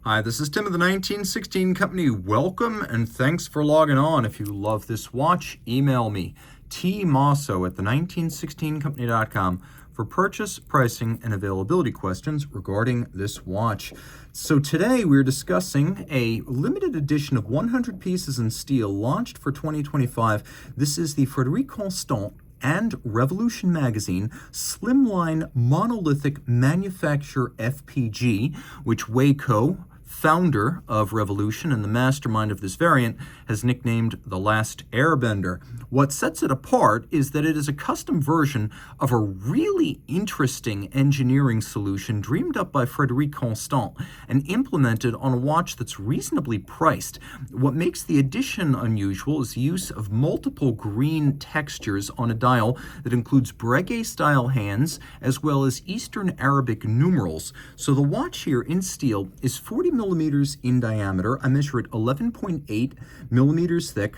Hi, this is Tim of the 1916 Company. Welcome and thanks for logging on. If you love this watch, email me, Team Mosso at the1916company.com for purchase, pricing, and availability questions regarding this watch. So today we're discussing a limited edition of 100 pieces in steel launched for 2025. This is the Frederique Constant and Revolution Magazine Slimline Monolithic Manufacture FPG, which Waco, founder of Revolution and the mastermind of this variant, has nicknamed the Last Airbender. What sets it apart is that it is a custom version of a really interesting engineering solution dreamed up by Frederique Constant and implemented on a watch that's reasonably priced. What makes the addition unusual is the use of multiple green textures on a dial that includes Breguet-style hands as well as Eastern Arabic numerals. So the watch here in steel is 40 millimeters in diameter. I measure it 11.8 millimeters thick.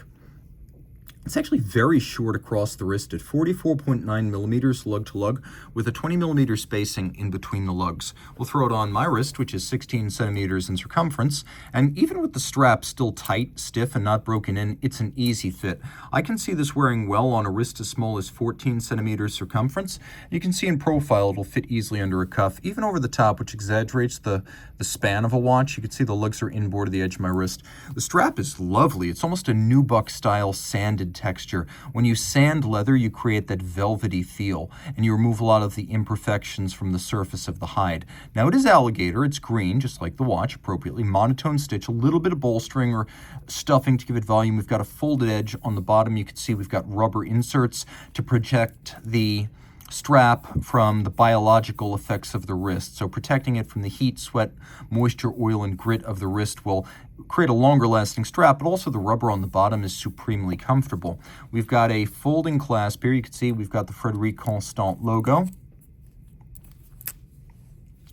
It's actually very short across the wrist at 44.9 millimeters lug to lug with a 20 millimeter spacing in between the lugs. We'll throw it on my wrist, which is 16 centimeters in circumference, and even with the strap still tight, stiff, and not broken in, it's an easy fit. I can see this wearing well on a wrist as small as 14 centimeters circumference. You can see in profile it'll fit easily under a cuff, even over the top, which exaggerates the span of a watch. You can see the lugs are inboard of the edge of my wrist. The strap is lovely. It's almost a nubuck style sanded texture. When you sand leather, you create that velvety feel, and you remove a lot of the imperfections from the surface of the hide. Now it is alligator, it's green, just like the watch, appropriately monotone stitch, a little bit of bolstering or stuffing to give it volume. We've got a folded edge on the bottom. You can see we've got rubber inserts to project the strap from the biological effects of the wrist. So protecting it from the heat, sweat, moisture, oil, and grit of the wrist will create a longer lasting strap, but also the rubber on the bottom is supremely comfortable. We've got a folding clasp here. You can see we've got the Frederique Constant logo.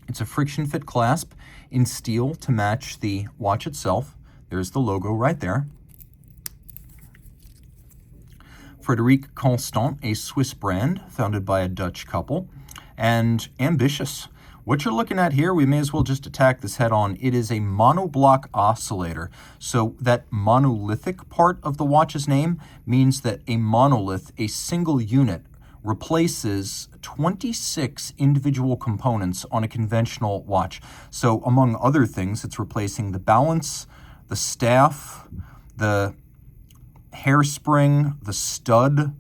It's a friction fit clasp in steel to match the watch itself. There's the logo right there. Frederique Constant, a Swiss brand founded by a Dutch couple, and ambitious. What you're looking at here, we may as well just attack this head on. It is a monobloc oscillator. So that monolithic part of the watch's name means that a monolith, a single unit, replaces 26 individual components on a conventional watch. So among other things, it's replacing the balance, the staff, the hairspring, the stud,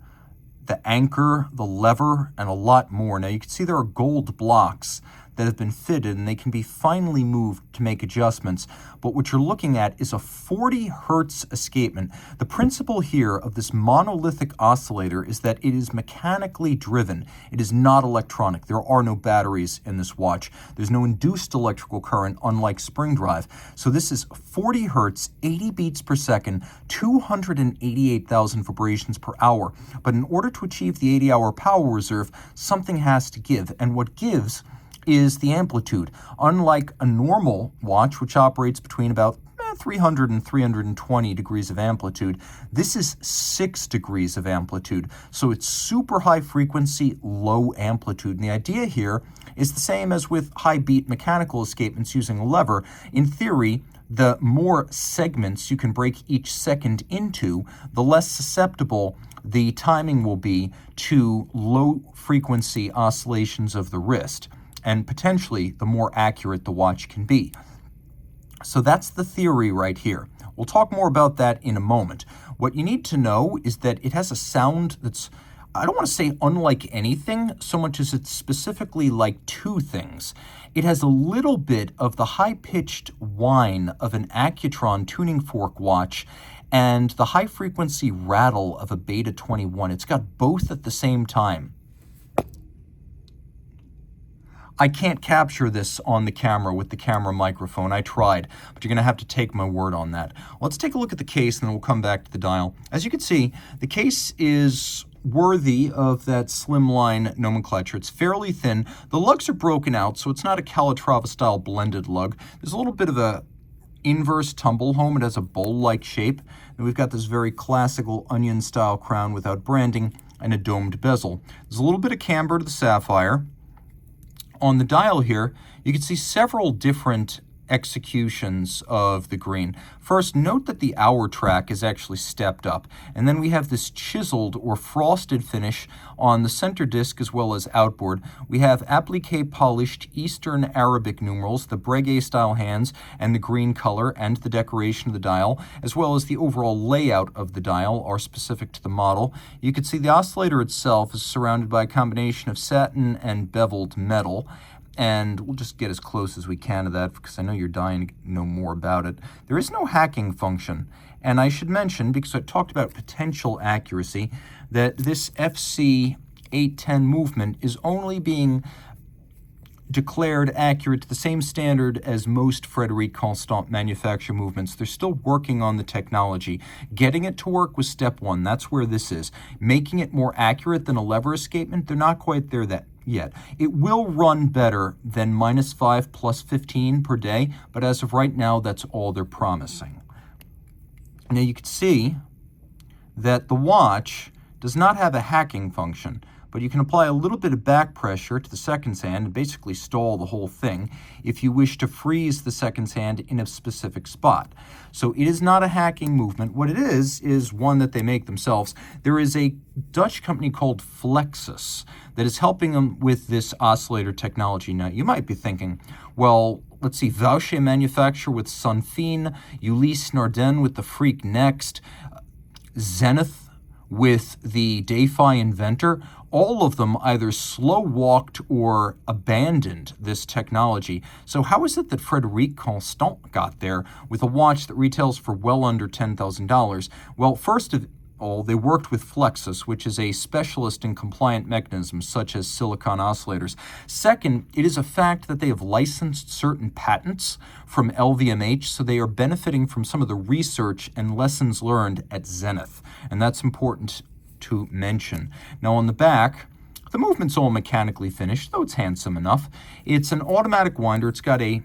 the anchor, the lever, and a lot more. Now you can see there are gold blocks that have been fitted and they can be finely moved to make adjustments. But what you're looking at is a 40 hertz escapement. The principle here of this monolithic oscillator is that it is mechanically driven. It is not electronic. There are no batteries in this watch. There's no induced electrical current, unlike spring drive. So this is 40 hertz, 80 beats per second, 288,000 vibrations per hour. But in order to achieve the 80-hour power reserve, something has to give. And what gives is the amplitude. Unlike a normal watch, which operates between about 300 and 320 degrees of amplitude, this is 6 degrees of amplitude. So it's super high frequency, low amplitude. And the idea here is the same as with high beat mechanical escapements using a lever. In theory, the more segments you can break each second into, the less susceptible the timing will be to low frequency oscillations of the wrist, and potentially the more accurate the watch can be. So that's the theory right here. We'll talk more about that in a moment. What you need to know is that it has a sound that's, I don't want to say unlike anything, so much as it's specifically like two things. It has a little bit of the high-pitched whine of an Accutron tuning fork watch and the high-frequency rattle of a Beta 21. It's got both at the same time. I can't capture this on the camera with the camera microphone. I tried, but you're going to have to take my word on that. Let's take a look at the case, and then we'll come back to the dial. As you can see, the case is worthy of that slimline nomenclature. It's fairly thin. The lugs are broken out, so it's not a Calatrava-style blended lug. There's a little bit of a inverse tumble home. It has a bowl-like shape. And we've got this very classical onion-style crown without branding and a domed bezel. There's a little bit of camber to the sapphire. On the dial here, you can see several different executions of the green. First, note that the hour track is actually stepped up, and then we have this chiseled or frosted finish on the center disc as well as outboard. We have applique polished Eastern Arabic numerals, the breguet style hands, and the green color and the decoration of the dial, as well as the overall layout of the dial are specific to the model. You can see the oscillator itself is surrounded by a combination of satin and beveled metal. And we'll just get as close as we can to that because I know you're dying to know more about it. There is no hacking function. And I should mention, because I talked about potential accuracy, that this FC-810 movement is only being declared accurate to the same standard as most Frederique Constant manufacturer movements. They're still working on the technology. Getting it to work was step one. That's where this is. Making it more accurate than a lever escapement, they're not quite there yet. It will run better than -5 plus 15 per day, but as of right now, that's all they're promising. Now you can see that the watch does not have a hacking function, but you can apply a little bit of back pressure to the seconds hand and basically stall the whole thing if you wish to freeze the seconds hand in a specific spot. So it is not a hacking movement. What it is one that they make themselves. There is a Dutch company called Flexus that is helping them with this oscillator technology. Now, you might be thinking, well, let's see, Vaucher manufacture with Sunfine, Ulysse Nardin with the Freak Next, Zenith with the Dayfi Inventor. All of them either slow-walked or abandoned this technology. So how is it that Frederique Constant got there with a watch that retails for well under $10,000? Well, first of all, they worked with Flexus, which is a specialist in compliant mechanisms such as silicon oscillators. Second, it is a fact that they have licensed certain patents from LVMH, so they are benefiting from some of the research and lessons learned at Zenith, and that's important to mention. Now on the back, the movement's all mechanically finished, though it's handsome enough. It's an automatic winder. It's got a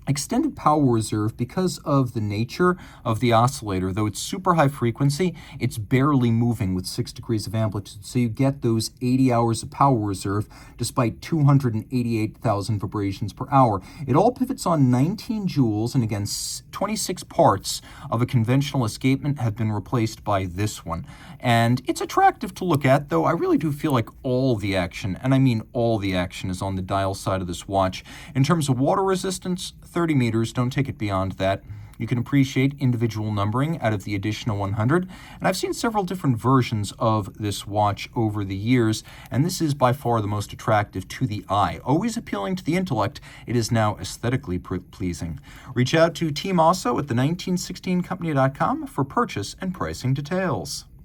extended power reserve because of the nature of the oscillator. Though it's super high frequency, it's barely moving with 6 degrees of amplitude. So you get those 80 hours of power reserve despite 288,000 vibrations per hour. It all pivots on 19 joules, and again, 26 parts of a conventional escapement have been replaced by this one. And it's attractive to look at, though I really do feel like all the action, and I mean all the action, is on the dial side of this watch. In terms of water resistance, 30 meters, don't take it beyond that. You can appreciate individual numbering out of the additional 100, and I've seen several different versions of this watch over the years, and this is by far the most attractive to the eye. Always appealing to the intellect, it is now aesthetically pleasing. Reach out to Team Mosso at the 1916company.com for purchase and pricing details.